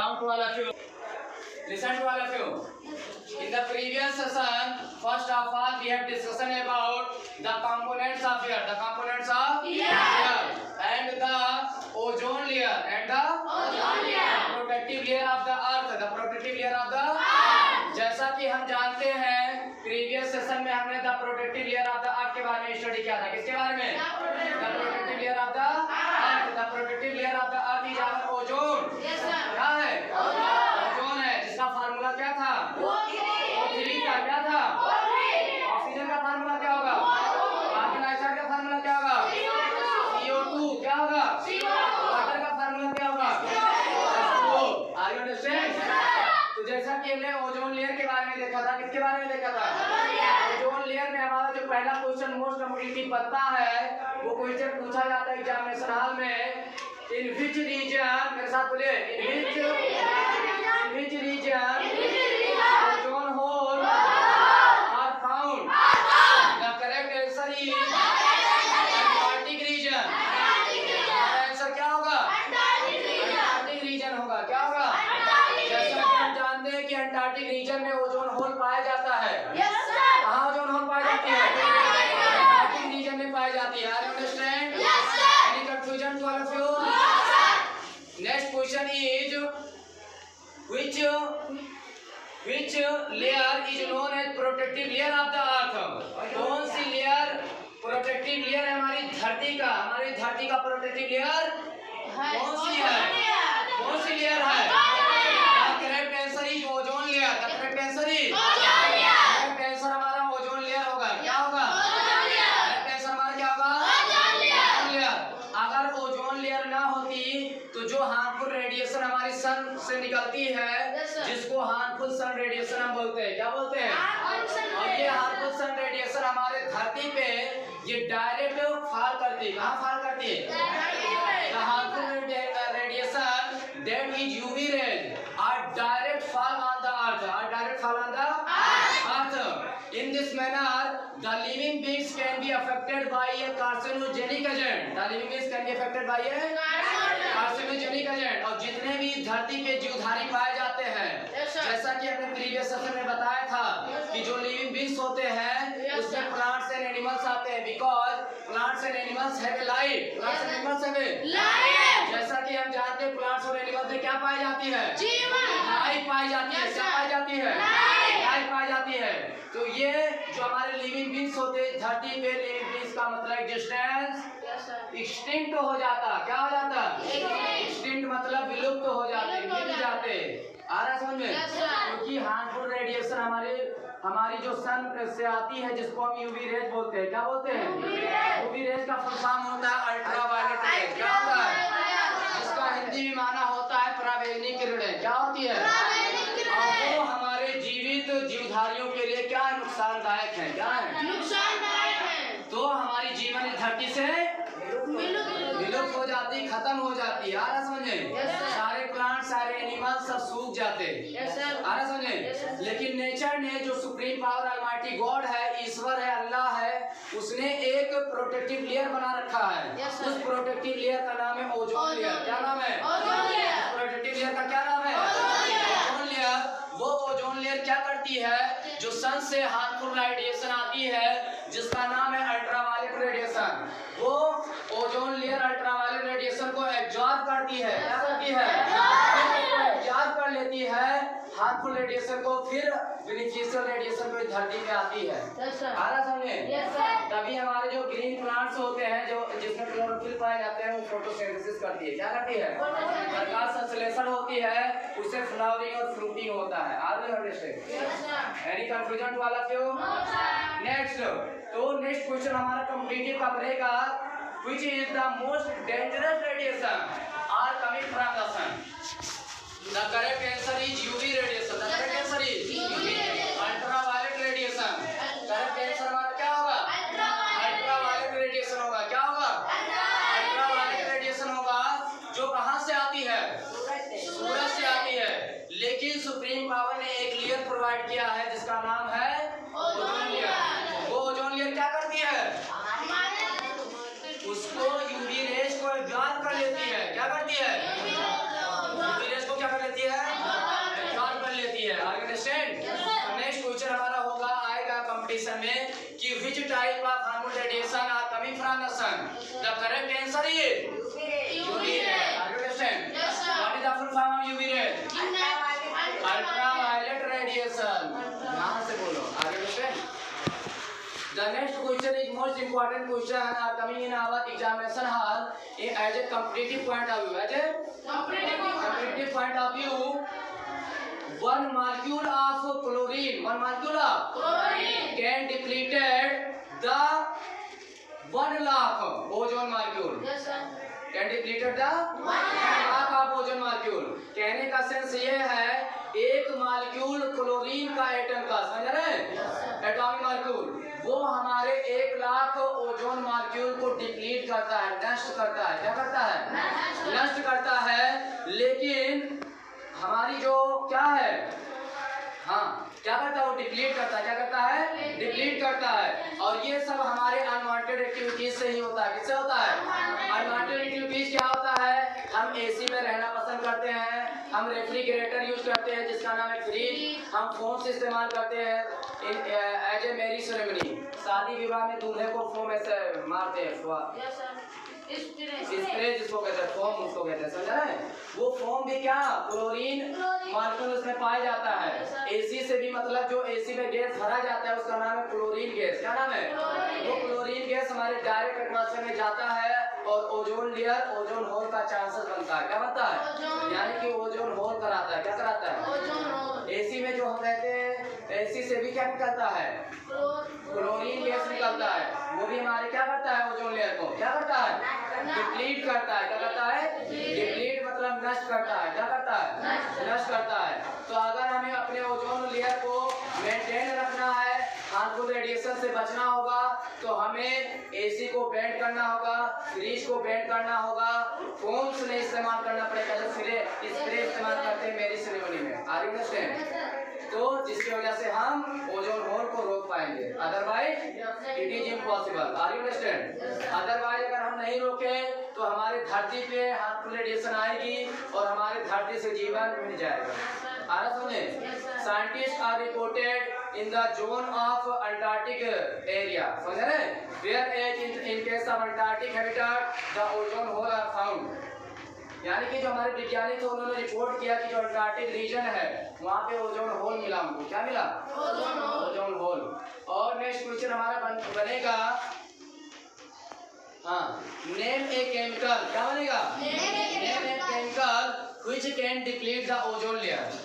Down to all of you. Listen to all of you. In the previous session, first of all, we have discussion about the components of air. The components of air and the ozone layer and the protective layer of the earth. The protective layer of the earth. जैसा कि हम जानते हैं, previous session में हमने the protective layer of the earth के बारे में स्टडी किया था. किसके बारे में? The protective layer of the earth. The protective layer of the earth is our ozone. क्या है? ओजोन है, जिसका फार्मूला क्या था? O3 का क्या था? ऑक्सीजन का फार्मूला क्या होगा? कार्बन डाइऑक्साइड का फार्मूला क्या होगा? CO2 क्या होगा? वाटर का फार्मूला क्या होगा? H2O. Are you understand? तो जैसा कि हमने ओजोन लेयर के बारे में देखा था, किसके बारे में देखा था? ओजोन लेयर में हमारा जो पहला क्वेश्चन मोस्ट कम्युनिटी पता है, वो क्वेश्चन पूछा जाता है एग्जामिनेशन हॉल में. In which region, मेरे साथ बोलिए, in which region ozone hole are found? The correct answer is Antarctic region. Answer क्या होगा? अंटार्कटिक रीजन होगा. क्या होगा? जैसा कि हम जानते हैं कि अंटार्कटिक रीजन में ओजोन होल पाया जाता है. कहाँ ओजोन होल पाई जाती है? अंटार्कटिक रीजन में पाई जाती है. Are you understand? Any confusion to all of you? Next question is which layer is known as protective layer of the earth? कौन सी लेयर प्रोटेक्टिव लेयर है हमारी धरती का? हमारी धरती का प्रोटेक्टिव लेयर कौन सी है? कौन सी लेयर है? The correct answer is ozone layer. The correct answer is correct answer हमारा ओजोन लेयर होगा. क्या होगा? correct answer हमारा क्या होगा? Ozone layer. अगर ओजोन लेयर ना होती तो जो हार्मफुल रेडिएशन हमारी सन से निकलती है, जिसको हार्मफुल सन रेडिएशन हम बोलते हैं, क्या बोलते हैं? और ये हार्मफुल सन रेडिएशन हमारे धरती पे ये डायरेक्ट फॉल करती है. कहाँ फॉल करती है? The harmful radiation that is UV rays are direct fall on the earth. Are direct fall on the earth. In this manner, the living beings can be affected by a carcinogenic agent. The living beings can be affected by a carcinogenic agent. और जितने भी धरती पे जीवधारी पाए जाते हैं, जैसा कि हमने प्रीवियस सेशन में बताया था कि जो लिविंग बींग्स होते हैं उसमें प्लांट्स एंड एनिमल्स आते हैं. Because plants and animals have life. Plants and animals have life. जैसा कि हम जानते हैं प्लांट्स और एनिमल्स में क्या पाई जाती है? लाइफ पाई जाती है. क्या पाई जाती है? लाइफ पाई जाती है. तो ये जो हमारे लिविंग बींग्स होते हैं धरती पे, लिविंग बींग्स का मतलब एग्जिस्टेंस एक्सटिंक्ट हो जाता. क्या हो जाता? एक्सटिंक्ट मतलब विलुप्त हो जाते, मिट जाते. आ रहा समझ में? क्योंकि हार्मफुल रेडिएशन हमारी जो सन से आती है, जिसको हम यूवी रेज बोलते हैं. क्या बोलते हैं? यूवी रेज का फुल फॉर्म होता है अल्ट्रावायलेट रेज. क्या होता है? इसका हिंदी में माना होता है पराबैंगनी किरणें. क्या होती है? और वो हमारे जीवित जीवधारियों के लिए क्या नुकसानदायक है? क्या है? नुकसानदायक है. तो हमारी जीवन इस धरती से विलुप्त हो जाती, खत्म हो जाती है. आ रहा समझे? सारे प्लांट, सारे एनिमल सब सूख जाते. आ रहा समझे? लेकिन नेचर ने, जो सुप्रीम पावर ऑलमाइटी गॉड है, ईश्वर है, अल्लाह है, उसने एक प्रोटेक्टिव लेयर बना रखा है. उस प्रोटेक्टिव लेयर का नाम है ओजोन लेयर. क्या नाम है? प्रोटेक्टिव लेयर का क्या नाम है? Ozone layer. वो ओजोन लेयर क्या करती है? जो सन से हार्मफुल रेडिएशन आती है, जिसका नाम है अल्ट्रावायलेट रेडिएशन, वो ओजोन लेयर अल्ट्रावायलेट रेडिएशन को एब्जॉर्ब करती है. क्या करती है? एब्जॉर्ब कर लेती है हार्मफुल रेडिएशन को, फिर बेनिफिशियल रेडिएशन को धरती पे आती है. आ रहा समझे? तभी हमारे जो ग्रीन प्लांट्स होते हैं, जो जिसमें क्लोरोफिल पाए जाते हैं, वो फोटोसिंथेसिस करती है. क्या करती है? प्रकाश संश्लेषण होती है, उससे फ्लावरिंग और फ्रूटिंग होता है. Are you understand? Any confusion to all of you? Next. तो नेक्स्ट क्वेश्चन हमारा कॉम्पिटिटिव का रहेगा, which is the most dangerous radiation are coming from the sun? The correct answer is UV radiation. The correct answer is ultraviolet radiation. Correct answer हमारा क्या होगा? ultraviolet radiation होगा. क्या होगा? ultraviolet radiation होगा, जो कहाँ से आती है? सूरज से आती है. लेकिन सुप्रीम पावर ने एक लेयर प्रोवाइड किया है जिसका नाम है ओजोन लेयर. वो ओजोन लेयर क्या करती है? उसको यूवी रेज को एब्जॉर्ब कर लेती है. क्या करती है? यूवी रेज को क्या कर लेती है? क्वेश्चन में कि which type of harmful radiation are coming from the sun? The correct answer is UV ray. Are you understand? Yes, sir. What is the full form of UV ray? Ultraviolet radiation. ध्यान से बोलो. Are you understand? The next question is most important question are coming in our examination hall as a competitive point of view. As a competitive point of view, one molecule of chlorine can depleted the 1 lakh ozone molecule. Yes, sir. Can depleted the 1 lakh of ozone molecule. कहने का sense ये है एक molecule chlorine का atom का, समझ रहे हैं, एटॉमिक मॉलिक्यूल, वो हमारे 1 लाख ओजोन मॉलिक्यूल को डिप्लीट करता है, नष्ट करता है. क्या करता है? नष्ट करता है. लेकिन हमारी जो क्या है, हाँ क्या करता है, वो डिप्लीट करता है. क्या करता है? डिप्लीट करता है. और ये सब हमारे अनवांटेड एक्टिविटीज से ही होता है. किससे होता है? अनवांटेड एक्टिविटीज क्या होता है? हम एसी में रहना पसंद करते हैं, हम रेफ्रिजरेटर यूज करते हैं जिसका नाम है फ्रिज, हम फोम से इस्तेमाल करते हैं एज ए मैरिज सेरेमनी. शादी विवाह में दूल्हे को फोम ऐसे मारते हैं, स्प्रे जिसको कहते हैं, फोम उसको कहते हैं, समझ रहे हैं. वो फोम भी क्या, क्लोरीन मॉलिक्यूल उसमें पाया जाता है. एसी से भी मतलब जो एसी में गैस भरा जाता है उसका नाम है क्लोरीन गैस. क्या नाम है? वो क्लोरीन गैस हमारे डायरेक्ट एटमॉस्फेयर में जाता है और ओजोन लेयर, ओजोन होल का चांसेस बनता है. क्या बनता है? यानी कि ओजोन होल कराता है. क्या कराता है? एसी में जो हम रहते हैं, एसी से भी क्या निकलता है? क्लोरीन गैस निकलता है. वो भी हमारे क्या करता है, ओजोन लेयर को क्या करता है? डिप्लीट करता है. क्या करता है? डिप्लीट मतलब नष्ट करता है. क्या करता है? नष्ट करता है. तो अगर हमें अपने ओजोन लेयर को मेंटेन रखना है, हार्मफुल रेडिएशन से बचना होगा, तो हमें एसी को बैंड करना होगा, फ्रिज को बैंड करना होगा, फोम्स नहीं इस्तेमाल करना पड़ेगा जो स्प्रे इस्तेमाल करते हैं मेरी सेरेमनी में. Are you understand? तो जिसकी वजह से हम ओजोन होल को रोक पाएंगे, otherwise it is impossible. Are you understand? Otherwise अगर हम नहीं रोके तो हमारे धरती पे हार्मफुल रेडिएशन आएगी और हमारे धरती से जीवन मिट जाएगा. आ रहा सुने? Scientist are reported in the zone of Antarctic area, समझ रहे हैं, where as in case of Antarctic habitat the ozone hole are found. यानी कि जो हमारे वैज्ञानिक थे उन्होंने रिपोर्ट किया कि जो अंटार्कटिक रीजन है वहाँ पे ओजोन होल मिला हमको. क्या मिला? Ozone hole. और नेक्स्ट क्वेश्चन हमारा बनेगा, हाँ, नेम ए केमिकल. क्या बनेगा? Name a chemical which can deplete the ozone layer.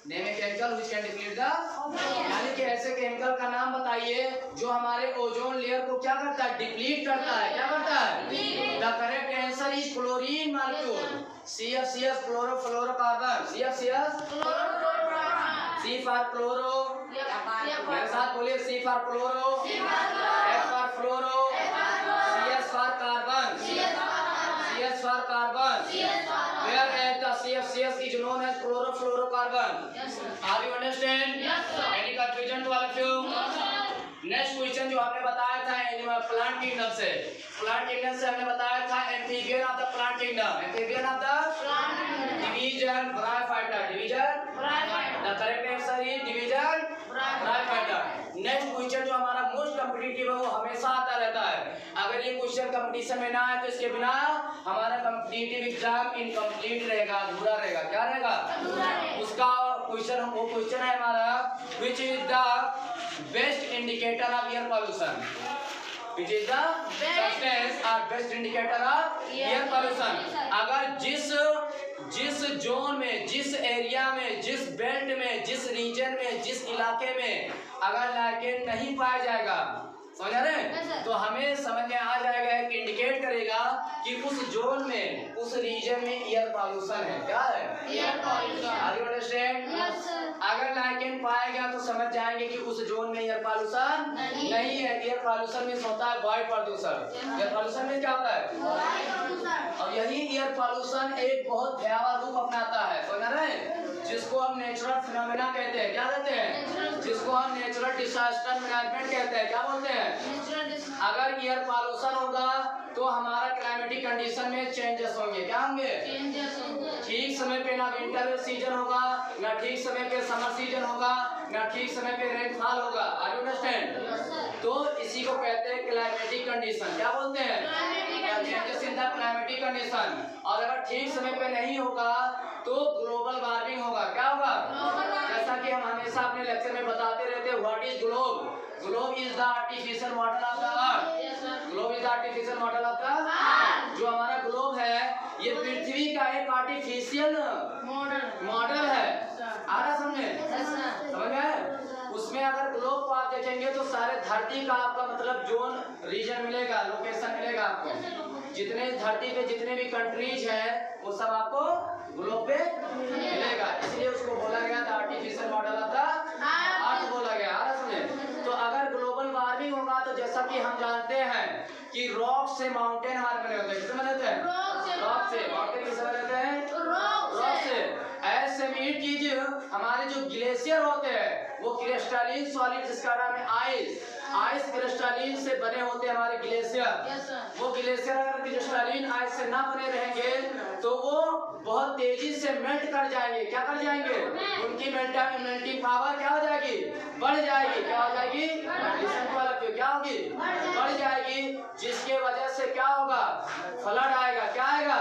Name a chemical which can deplete the, यानी कि ऐसे केमिकल का नाम बताइए जो हमारे ओजोन लेयर को क्या करता है? डिप्लीट करता है. क्या करता है? The correct answer is chlorine molecule. CF fluorocarbon. CF C for chloro, मेरे साथ बोलिए, C for chloro, F for fluoro, CS for carbon, CS for carbon. Whereas the CF is known as chlorofluorocarbon. Are you understand? Any confusion to all of you? Next question जो हमने बताया था animal plant kingdom से, plant kingdom से हमने बताया था amphibian of the plant kingdom, amphibian of the division bryophyta. Division, the correct answer is division bryophyta. Next question जो हमारा मोस्ट कॉम्पिटिटिव है वो हमेशा आता रहता है. अगर ये क्वेश्चन कंपटीशन में ना आए तो इसके बिना हमारा कॉम्पिटिटिव एग्जाम इनकम्प्लीट रहेगा, अधूरा रहेगा. क्या रहेगा? उसका क्वेश्चन, वो क्वेश्चन है हमारा, which is the best indicator of air pollution. Which is the substance or best indicator of air pollution. अगर जिस जोन में, जिस एरिया में, जिस बेल्ट में, जिस रीजन में, जिस इलाके में अगर लाइकेन नहीं पाया जाएगा, समझ रहे हैं, तो हमें समझ में आ जाएगा कि इंडिकेट करेगा कि उस जोन में, उस रीजन में एयर पॉल्यूशन है. क्या है? Air pollution. Are you understand? अगर लाइकेन पाया गया तो समझ जाएंगे कि उस जोन में एयर पॉल्यूशन नहीं है. एयर पॉल्यूशन में होता है वायु प्रदूषण. एयर पॉल्यूशन में क्या होता है? और यही एयर पॉल्यूशन एक बहुत भयावह रूप अपनाता है, समझ रहे हैं, जिसको हम नेचुरल फिनोमेना कहते हैं. क्या कहते हैं? जिसको हम नेचुरल डिजास्टर मैनेजमेंट कहते हैं. क्या बोलते हैं? अगर एयर पॉल्यूशन होगा तो हमारा क्लाइमेटिक कंडीशन में चेंजेस होंगे. क्या होंगे? ठीक समय पे ना विंटर सीजन होगा, ना ठीक समय पे समर सीजन होगा, ना ठीक समय पे रेनफॉल होगा। Are you understand? तो इसी को कहते हैं क्लाइमेटिक कंडीशन। क्या बोलते हैं? Changes in the climatic condition. और अगर ठीक समय पे नहीं होगा तो ग्लोबल वार्मिंग होगा। क्या होगा? जैसा कि हम हमेशा अपने लेक्चर में बताते रहते हैं, what is globe? Globe is the artificial model of the earth. Globe is the artificial model of the earth. जो हमारा ग्लोब है ये पृथ्वी का एक आर्टिफिशियल मॉडल है। आ रहा समझे? समझ गए? उसमें अगर ग्लोब को आप देखेंगे तो सारे धरती का आपका मतलब जोन रीजन मिलेगा, लोकेशन मिलेगा आपको। जितने धरती पे जितने भी कंट्रीज हैं वो सब आपको ग्लोब पे मिलेगा। इसलिए उसको बोला गया था artificial model of the earth बोला गया। आ रहा समझे? तो अगर ग्लोबल वार्मिंग होगा तो जैसा कि हम जानते हैं कि रॉक से माउंटेन हमारे बने होते हैं। किससे बने होते हैं? रॉक से। माउंटेन किससे बने होते हैं? रॉक से। ऐसे मीट की जो हमारे जो ग्लेशियर होते हैं वो क्रिस्टलीन सॉलिड, जिसका नाम है आइस क्रिस्टलीन से बने होते हैं हमारे ग्लेशियर। वो ग्लेशियर अगर क्रिस्टलीन आइस से ना बने रहेंगे तो वो बहुत तेजी से मेल्ट कर जाएंगे। क्या कर जाएंगे? उनकी मेल्टिंग पावर क्या हो जाएगी? बढ़ जाएगी। क्या हो जाएगी? क्या होगी? बढ़ जाएगी। जिसके वजह से क्या होगा? फ्लड आएगा। क्या आएगा?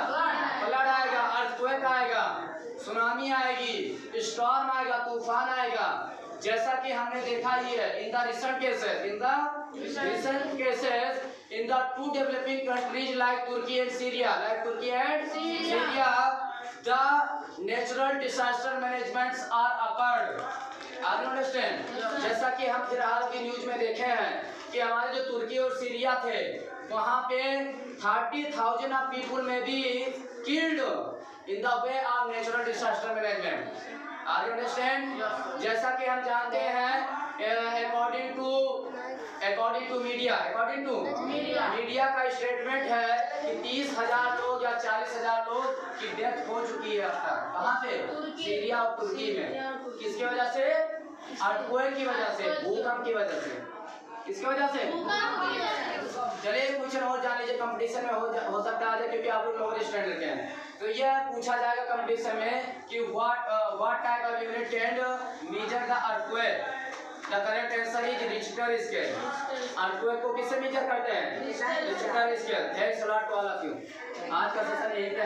फ्लड आएगा, अर्थक्वेक आएगा, सुनामी आएगी, स्टॉर्म आएगा, तूफान आएगा। जैसा कि हमने देखा ही है in the recent cases in the two developing countries like Turkey and Syria, the natural disaster managements are occurred. Are you understand? जैसा कि हम फिलहाल की न्यूज में देखे हैं कि हमारे जो तुर्की और सीरिया थे वहां पे 30,000 of people may be killed in the way of natural disaster management. Are you understand? जैसा कि हम जानते हैं अकॉर्डिंग टू मीडिया का स्टेटमेंट है कि 30,000 लोग या 40,000 लोग की डेथ हो चुकी है अब तक। कहाँ पे? सीरिया और तुर्की में। किसकी वजह से? अर्थक्वेक की वजह से, भूकंप की वजह से। किसकी वजह से? चलिए क्वेश्चन और जान लीजिए, कंपटीशन में हो सकता है क्योंकि आप लोग लोअर स्टैंडर्ड के हैं। तो यह पूछा जाएगा कंपटीशन में कि what type of unit can measure the earthquake. The correct answer is Richter scale. Earthquake को किससे मेजर करते हैं? Richter scale. Thanks a lot to all of you. आज का सेशन यहीं पे